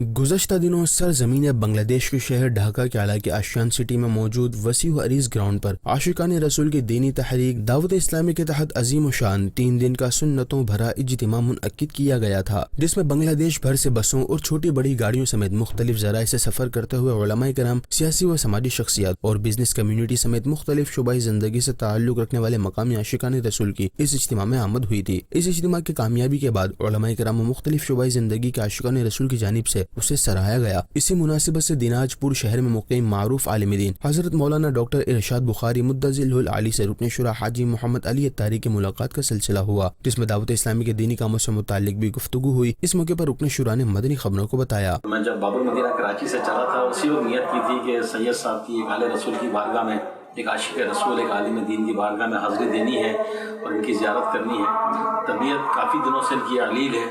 گزشتہ دنوں سرزمین بنگلہ دیش کے شہر ڈھاکہ کے علاقے آشیان سٹی میں موجود وسیع و عریض گراؤنڈ پر عاشقان رسول کی دینی تحریک دعوت اسلامی کے تحت عظیم و شان 3 دن کا سنتوں بھرا اجتماع منعقد کیا گیا تھا، جس میں بنگلہ دیش بھر سے بسوں اور چھوٹی بڑی گاڑیوں سمیت مختلف ذرائع سے سفر کرتے ہوئے علماء کرام، سیاسی و سماجی شخصیات اور بزنس کمیونٹی سمیت مختلف شعبۂ زندگی سے تعلق رکھنے والے مقامی عاشقان رسول کی اس اجتماع میں آمد ہوئی تھی۔ اس اجتماع کی کامیابی کے بعد علماء کرام و مختلف شعبۂ زندگی کے عاشقان رسول کی جانب سے اسے سراہا گیا۔ اسی مناسبت سے دیناج پور شہر میں مقیم معروف عالم دین حضرت مولانا ڈاکٹر ارشاد بخاری مدظل العالی سے رکن شورا حاجی محمد علی اتاری کی ملاقات کا سلسلہ ہوا، جس میں دعوت اسلامی کے دینی کاموں سے متعلق بھی گفتگو ہوئی۔ اس موقع پر رکن شورا نے مدنی خبروں کو بتایا، میں جب باب المدینہ کراچی سے چلا تھا اسی وقت نیت کی تھی کہ سید صاحب کی ایک اعلی رسول کی بارگاہ میں، ایک عاشق رسول، ایک عالم دین کی بارگاہ میں حاضری دینی ہے اور ان کی زیارت کرنی ہے۔ طبیعت کافی دنوں سے ان کی علیل ہے،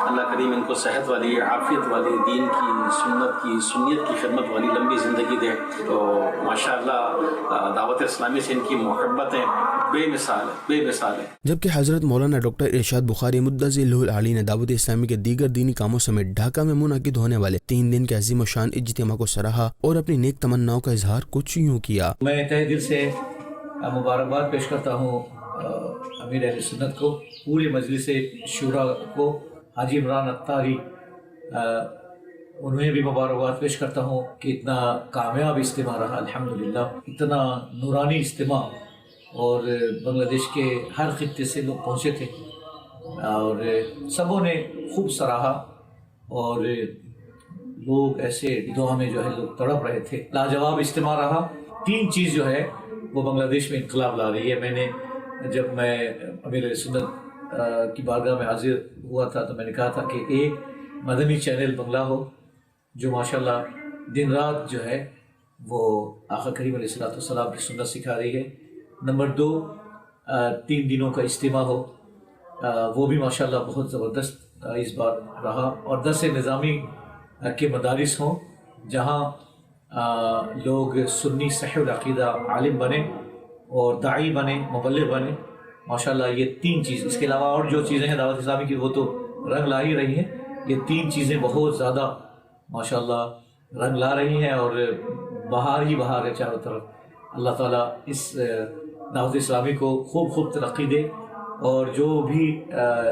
اللہ کریم ان کو صحت والی، عافیت والی، دین کی، سنت کی، سنیت کی خدمت والی لمبی زندگی دے۔ تو ماشاءاللہ دعوت اسلامی سے ان کی محبتیں بے مثال ہے، بے مثال ہے۔ جبکہ حضرت مولانا ڈاکٹر ارشاد بخاری مدظل العالی نے دعوت اسلامی کے دیگر دینی کاموں سمیت ڈھاکہ میں منعقد ہونے والے 3 دن کے عظیم و شان اجتماع کو سراہا اور اپنی نیک تمناؤں کا اظہار کچھ یوں کیا۔ میں تہ دل سے مبارکباد پیش کرتا ہوں امیر اہل سنت کو، پورے مجلس شورا کو، حاجی عمران اتاری، انہیں بھی مبارکباد پیش کرتا ہوں کہ اتنا کامیاب اجتماع رہا، الحمدللہ اتنا نورانی اجتماع، اور بنگلہ دیش کے ہر خطے سے لوگ پہنچے تھے اور سبوں نے خوب سراہا، اور لوگ ایسے دعا میں جو ہے لوگ تڑپ رہے تھے۔ لاجواب اجتماع رہا۔ 3 چیز جو ہے وہ بنگلہ دیش میں انقلاب لا رہی ہے۔ جب میں امیر سنت کی بارگاہ میں حاضر ہوا تھا تو میں نے کہا تھا کہ ایک مدنی چینل بنگلہ ہو جو ماشاءاللہ دن رات جو ہے وہ آقا کریم علیہ الصلوۃ والسلام کی سنت سکھا رہی ہے۔ نمبر 2، 3 دنوں کا اجتماع ہو، وہ بھی ماشاءاللہ بہت زبردست اس بار رہا، اور درس نظامی کے مدارس ہوں جہاں لوگ سنی صحیح العقیدہ عالم بنے اور داعی بنے، مبلغ بنے۔ ماشاءاللہ یہ 3 چیز، اس کے علاوہ اور جو چیزیں ہیں دعوت اسلامی کی وہ تو رنگ لا ہی رہی ہیں، یہ 3 چیزیں بہت زیادہ ماشاءاللہ رنگ لا رہی ہیں اور بہار ہی بہار ہے چاروں طرف۔ اللہ تعالیٰ اس دعوت اسلامی کو خوب خوب ترقی دے، اور جو بھی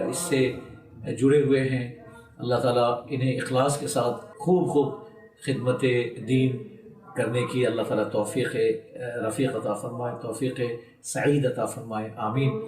اس سے جڑے ہوئے ہیں اللہ تعالیٰ انہیں اخلاص کے ساتھ خوب خوب خدمت دین کرنے کی اللہ تعالیٰ توفیق رفیق عطا فرمائے، توفیق سعید عطا فرمائے، آمین۔